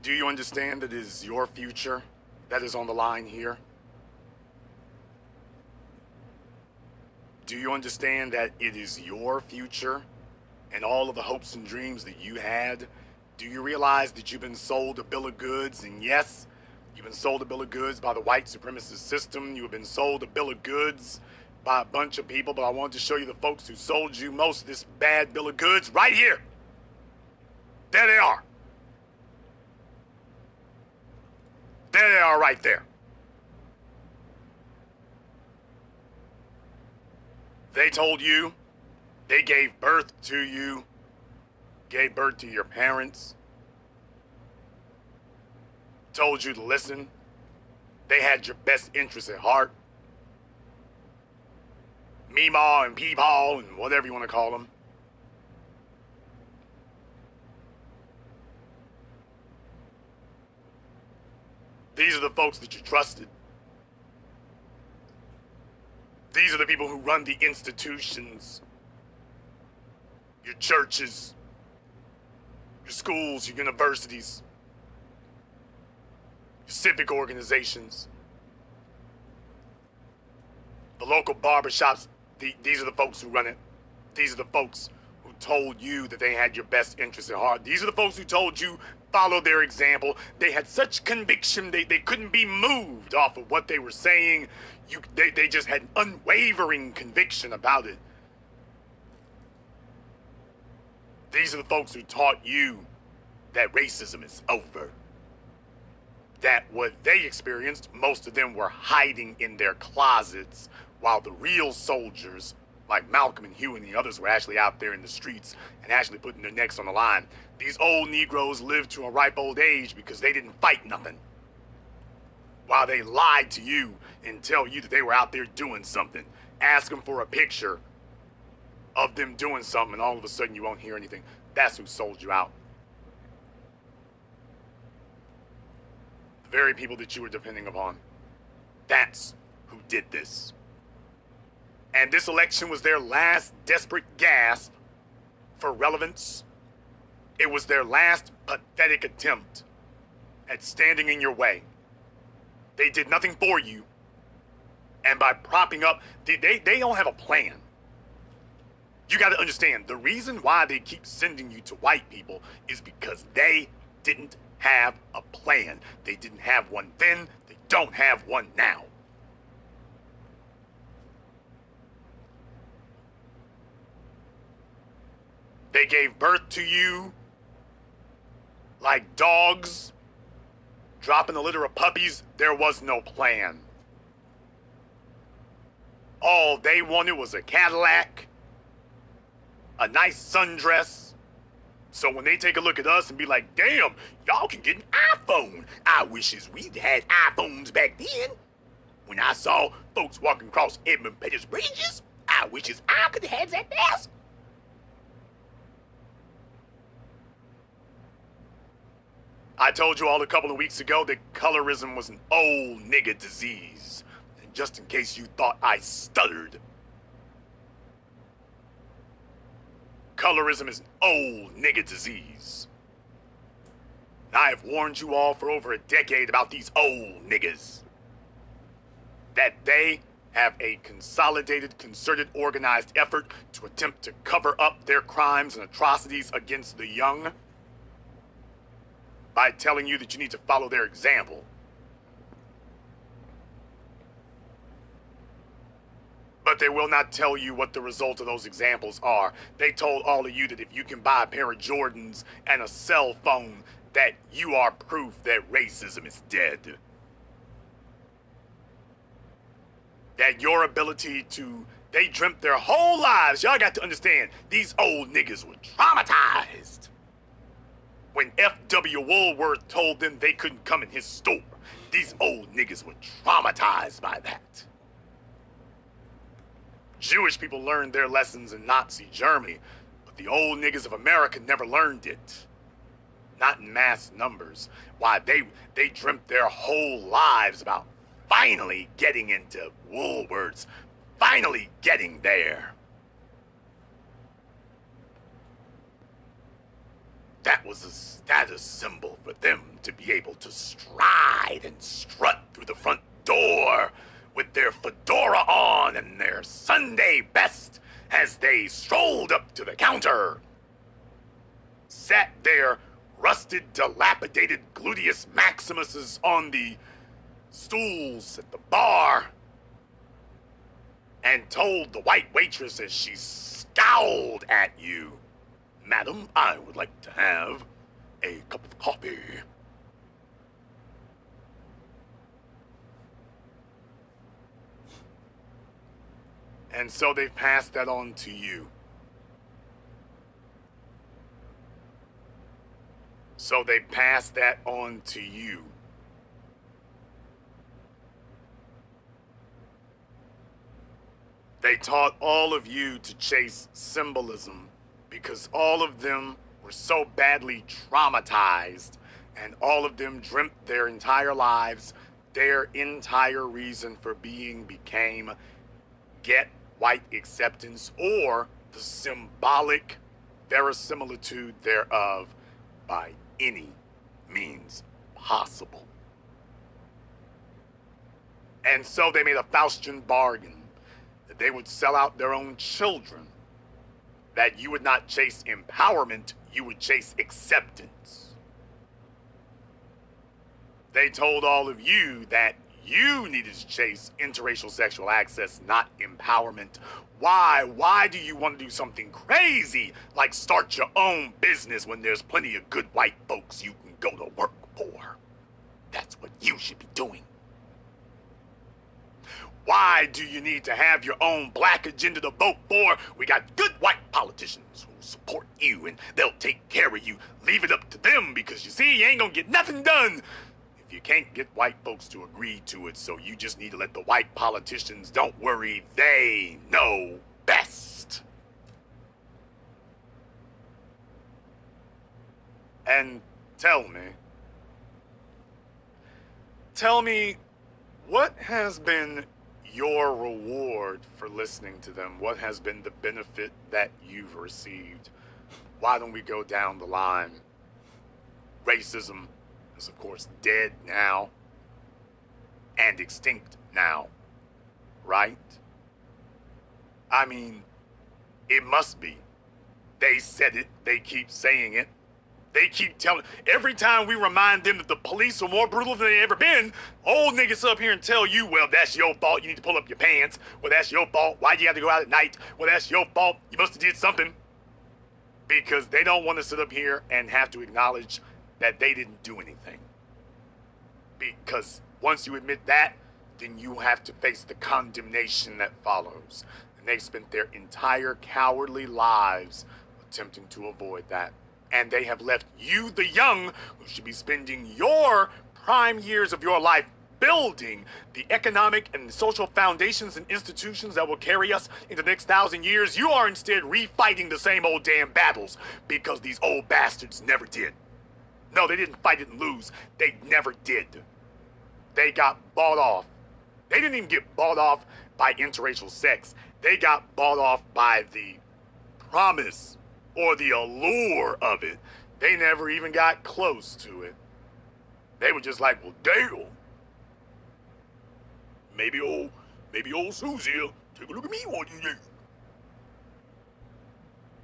Do you understand that it is your future that is on the line here? Do you understand that it is your future and all of the hopes and dreams that you had? Do you realize that you've been sold a bill of goods? And yes, you've been sold a bill of goods by the white supremacist system. You have been sold a bill of goods by a bunch of people, but I wanted to show you the folks who sold you most of this bad bill of goods right here. There they are. There they are right there. They told you, they gave birth to you, gave birth to your parents, told you to listen. They had your best interests at heart. Meemaw and Peepaw and whatever you want to call them. These are the folks that you trusted. These are the people who run the institutions, your churches, your schools, your universities, your civic organizations, the local barbershops. These are the folks who run it. These are the folks who told you that they had your best interests at heart. These are the folks who told you follow their example. They had such conviction they couldn't be moved off of what they were saying. They just had unwavering conviction about it. These are the folks who taught you that racism is over. That what they experienced, most of them were hiding in their closets, while the real soldiers, like Malcolm and Hugh and the others, were actually out there in the streets and actually putting their necks on the line. These old Negroes lived to a ripe old age because they didn't fight nothing. While they lied to you and tell you that they were out there doing something. Ask them for a picture of them doing something and all of a sudden you won't hear anything. That's who sold you out. The very people that you were depending upon. That's who did this. And this election was their last desperate gasp for relevance. It was their last pathetic attempt at standing in your way. They did nothing for you. And by propping up, they don't have a plan. You got to understand, the reason why they keep sending you to white people is because they didn't have a plan. They didn't have one then, they don't have one now. They gave birth to you like dogs, dropping a litter of puppies. There was no plan. All they wanted was a Cadillac, a nice sundress. So when they take a look at us and be like, damn, y'all can get an iPhone. I wishes we'd had iPhones back then. When I saw folks walking across Edmund Pettus bridges, I wishes I could have that ass. I told you all a couple of weeks ago that colorism was an old nigga disease. And just in case you thought I stuttered, colorism is an old nigga disease. And I have warned you all for over a decade about these old niggas. That they have a consolidated, concerted, organized effort to attempt to cover up their crimes and atrocities against the young by telling you that you need to follow their example. But they will not tell you what the result of those examples are. They told all of you that if you can buy a pair of Jordans and a cell phone, that you are proof that racism is dead. That your ability to, they dreamt their whole lives, y'all got to understand, these old niggas were traumatized. When F.W. Woolworth told them they couldn't come in his store, these old niggas were traumatized by that. Jewish people learned their lessons in Nazi Germany, but the old niggas of America never learned it. Not in mass numbers. Why, they dreamt their whole lives about finally getting into Woolworths, finally getting there. That was was a status symbol for them to be able to stride and strut through the front door with their fedora on and their Sunday best as they strolled up to the counter, sat their rusted, dilapidated gluteus maximuses on the stools at the bar, and told the white waitress as she scowled at you, "Madam, I would like to have a cup of coffee." And so they've passed that on to you. So they passed that on to you. They taught all of you to chase symbolism because all of them were so badly traumatized, and all of them dreamt their entire lives, their entire reason for being became get white acceptance or the symbolic verisimilitude thereof by any means possible. And so they made a Faustian bargain that they would sell out their own children, that you would not chase empowerment, you would chase acceptance. They told all of you that you needed to chase interracial sexual access, not empowerment. Why? Why do you want to do something crazy like start your own business when there's plenty of good white folks you can go to work for? That's what you should be doing. Why do you need to have your own black agenda to vote for? We got good white politicians who support you and they'll take care of you. Leave it up to them because you see, you ain't gonna get nothing done if you can't get white folks to agree to it. So you just need to let the white politicians, don't worry, they know best. And tell me, what has been your reward for listening to them? What has been the benefit that you've received? Why don't we go down the line? Racism is, of course, dead now and extinct now, right? I mean, it must be. They said it, they keep saying it. They keep telling, every time we remind them that the police are more brutal than they ever been, old niggas up here and tell you, well, that's your fault, you need to pull up your pants. Well, that's your fault, why'd you have to go out at night? Well, that's your fault, you must have did something. Because they don't want to sit up here and have to acknowledge that they didn't do anything. Because once you admit that, then you have to face the condemnation that follows. And they've spent their entire cowardly lives attempting to avoid that. And they have left you, the young, who should be spending your prime years of your life building the economic and social foundations and institutions that will carry us into the next 1,000 years. You are instead refighting the same old damn battles because these old bastards never did. No, they didn't fight it and lose. They never did. They got bought off. They didn't even get bought off by interracial sex. They got bought off by the promise or the allure of it. They never even got close to it. They were just like, well, damn. Maybe old Susie will take a look at me one day.